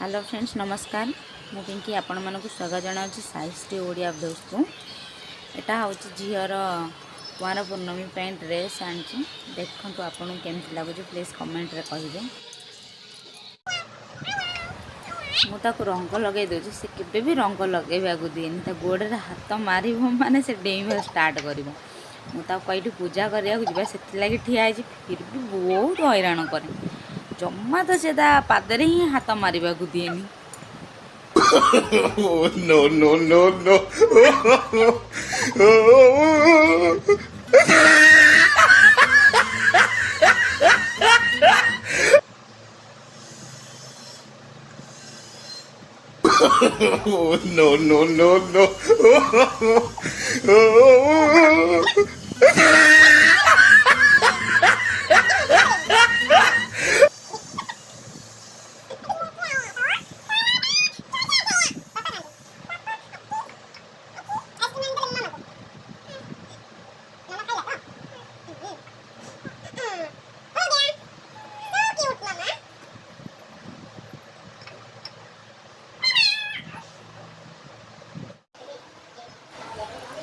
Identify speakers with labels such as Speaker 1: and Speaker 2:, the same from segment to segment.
Speaker 1: Hello friends नमस्कार मु पिंकी आपण मानक स्वागत जनावि साइस्टी ओडिया ब्लॉग्स को। एटा हूँ झीर कुआर पूर्णमी ड्रेस आनी देखु आपन केमती लगुच प्लीज कमेंट रे कहिबे। मुझे रंग लगे दूसरी से केबे भी रंग लगेगा दिए गोड़े हाथ मार माने से डेइबा स्टार्ट कर मुझे पूजा करने से ठिया फिर भी बहुत हैरान करे जमा तो से पादरे ही हाथ मारे दिएनी।
Speaker 2: No, no, no, no. No, no, no, no.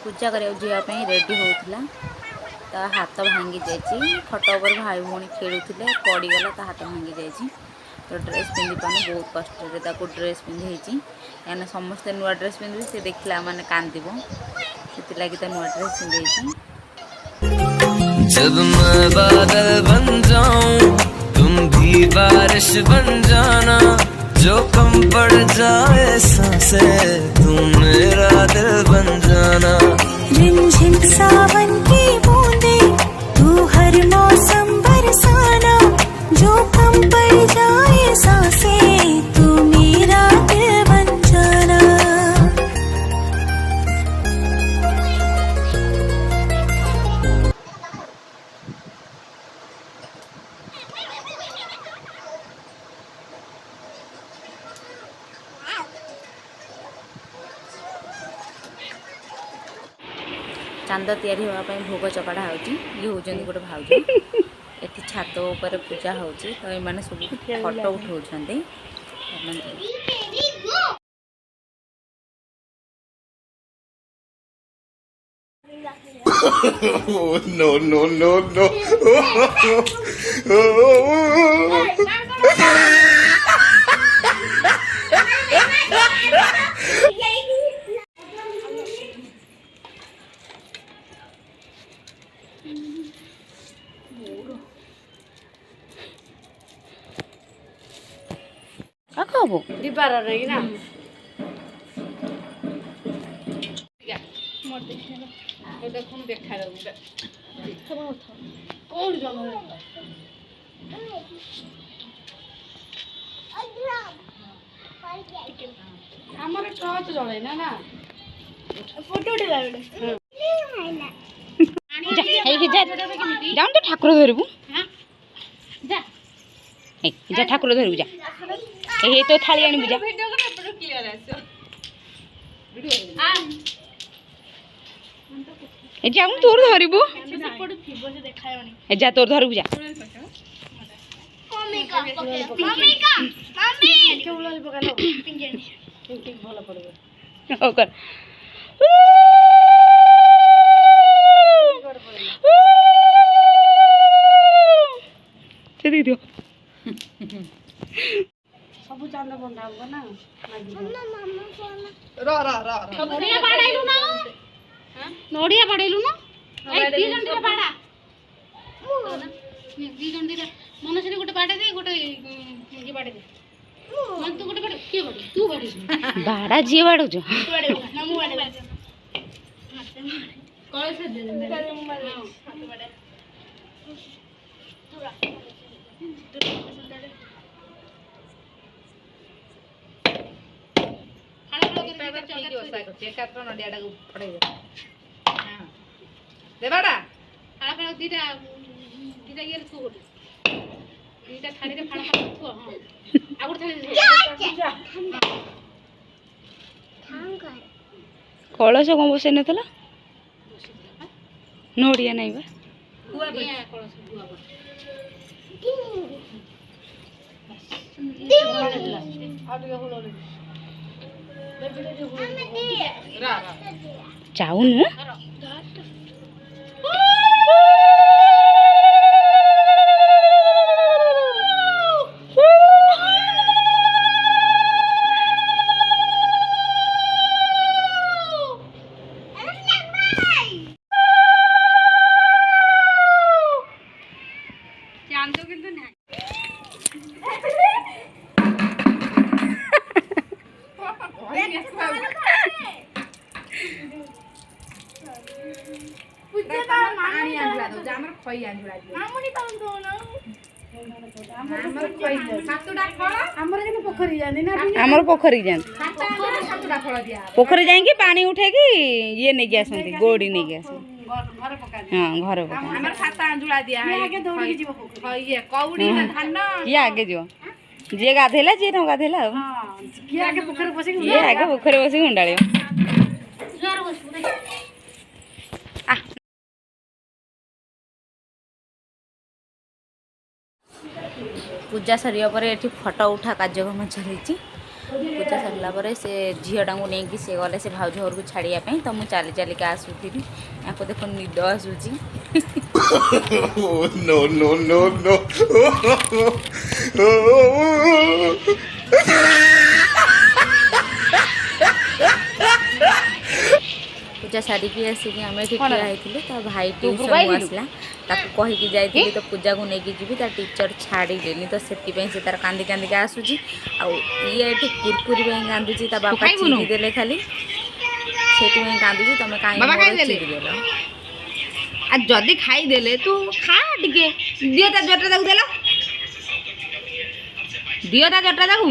Speaker 1: पूजा करने रेडी होता ता हाथ भांगी जाइए खट पर भाई भौणी खेलुले पड़गला ता हाथ भांगी जाइए तो ड्रेस पिंधि पानी बहुत कष्ट ड्रेस पिंधे कहीं समस्ते नुआ ड्रेस पिंधे से देखला माने कांदिबो से लगी तो नुआ ड्रेस पिंधे।
Speaker 3: जब मैं बादल बन जाऊं तुम भी बारिश बन जाना जो कम पड़ जाए सांसें तुम मेरा दिल बन जाना।
Speaker 4: रिमझिम सावन की बूंदे तू हर मौसम बरसाना जो कम पड़ जाए सांसें तू मेरा दिल बन जाना।
Speaker 1: चांद तैयारी होगापी भोग चकड़ा हो गोटे भाज एटी छात उपर पूजा हो तो ये सब फटो उठाऊँ।
Speaker 2: No, no, no, no.
Speaker 1: हबो
Speaker 5: दीपार रही ना देखून देखा कौन आमर टॉर्च जले ना ना फोटो उठेला
Speaker 1: जाऊन तो ठाकुर धरबू जा ठाकुर धरबू जा ये तो थाली आनी बुझा जाऊन तोर धरबू जा तोर धरबू जा दियो
Speaker 5: सब चांद बंधा हो ना
Speaker 6: नोडिया बाड़ाइलु ना नोडिया बाड़ाइलु ना ए दी जन दिरा बाड़ा दी जन दिरा मनोज ने गोटे बाड़ा दे गोटे ये बाड़ा दे मन तू गोटे बाड़ा के बाड़ी तू बाड़ी
Speaker 1: बाड़ा जी बाड़ू जो
Speaker 6: बाड़े ना मु बाड़े कॉल से दे दे हां बाड़ा
Speaker 5: देवाड़ा
Speaker 6: फाड़ा फाड़ा दीटा दीटा ये तू गोटे दीटा थाली रे फाड़ा फाड़ा तू हां आगुर थाली
Speaker 1: कलश कौन बसई ना नोड़िया नहीं बा
Speaker 6: गुआ कलश गुआ
Speaker 1: ଚାହୁଁନୁ
Speaker 6: ଜାଣିଛୁ କିନ୍ତୁ ନାହିଁ
Speaker 1: ଆମର ପୋଖରୀ ଯାଆନ୍ତି ପୋଖରୀ ଯାଇକି ପାଣି ଉଠେଇକି ଇଏ ନେଇକି ଆସନ୍ତି ଗୋଡ଼ି ନେଇକି ଆସନ୍ତି ହଁ ଘରେ କିଏ ଆଗେ ଯିବ ଯିଏ ଗାଧେଇଲା ଯିଏ ନ ଗାଧେଇଲା ଆଉ ଇଏ ଆଗେ ପୋଖରୀ ବସିକି ଉଣ୍ଡାଳିବ ପୂଜା ସରିବା ପରେ ଏଠି ଫଟୋ ଉଠା କାର୍ଯ୍ୟକ୍ରମ ଚାଲିଛି ପୂଜା ସରିଲା ପରେ ସେ ଝିଅଟାଙ୍କୁ ନେଇକି ସେ ଗଲେ ସେ ଭାଉଜ ଘରକୁ ଛାଡ଼ିବା ପାଇଁ ତ ମୁଁ ଚାଲି ଚାଲିକା ଆସୁଥିଲି ୟାକୁ ଦେଖ ନିଦ ଆସୁଛି
Speaker 2: no, no, no, no.
Speaker 1: ପୂଜା ସାରିକି ଆସିକି ଆମେ ଏଠି ଠିଆ ହେଇଥିଲୁ ତା ଭାଇ ଟ୍ୟୁସନ୍ରୁ ଆସିଲା ତାକୁ କହିକି ଯାଇଥିଲି ତ ପୂଜାକୁ ନେଇକି ଯିବି ତା ଟିଚର୍ ଛାଡ଼ିଲେନି ତ ସେଥିପାଇଁ ସେ ତାର କାନ୍ଦି କାନ୍ଦିକା ଆସୁଛି ଆଉ ଇଏ ଏଠି କୁରକୁରି ପାଇଁ କାନ୍ଦୁଛି ତା ବାପା ଚିରି ଦେଲେ ଖାଲି ସେଥିପାଇଁ କାନ୍ଦୁଛି ତମେ କାହିଁକି ଚିରିଦେଲ ଆଉ ଯଦି ଖାଇଦେଲେ ତୁ ଖା ଟିକେ ଦିଅ ତା ଜଟା ତାକୁ ଦେଲ ଦିଅ ତା ଜଟା ତାକୁ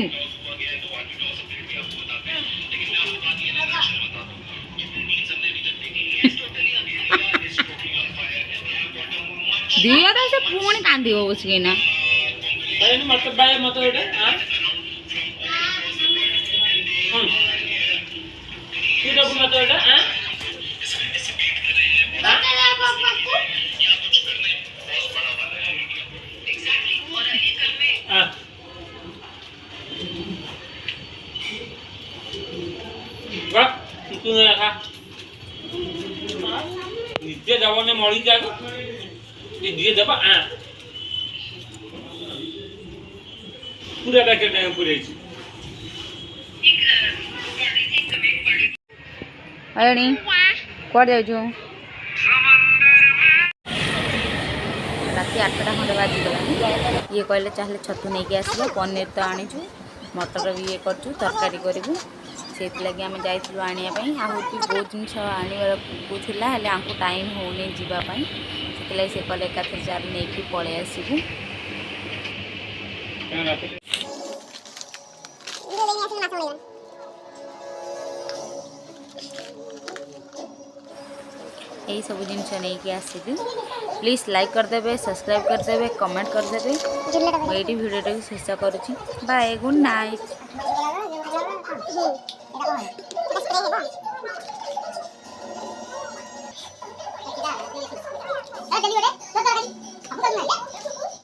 Speaker 1: ଦିଅ ତ ସେ ପୁଣି କାନ୍ଦିବ ବସିକିନା
Speaker 7: ନିଜେ ଦେବନି ମଳି ଯାକ ଯିଏ ଦେବ ପୁରା ପ୍ୟାକେଟ୍ ପୁରେଇଛି
Speaker 1: ଆଣି କୁଆଡ଼େ ଯାଉଛୁ ରାତି 8ଟା ଖଣ୍ଡେ ବାଜିଗଲାଣି ଇଏ କହିଲେ ଚାହେଲେ ଛତୁ ନେଇକି ଆସିବା ପନିର ତ ଆଣିଛୁ ମଟର ବି ଇଏ କରୁଛୁ ତରକାରୀ କରିବୁ ସେଥିଲାଗି ଆମେ ଯାଇଥିଲୁ ଆଣିବା ପାଇଁ ଆହୁରି ବହୁତ ଜିନିଷ ଆଣିବାକୁ ଥିଲା ହେଲେ ଆମକୁ ଟାଇମ୍ ହେଉନି ଯିବା ପାଇଁ ସେଥିଲାଗି ସେ କହିଲେ ଏକାଥରେ ଚାଲ ନେଇକି ପଳେଇ ଆସିବୁ यही सब जिनस नहीं आसली प्लीज लाइक करदे सब्सक्राइब करदे कमेंट करदे ये वीडियो को शेष करुँची बाय गुड नाइट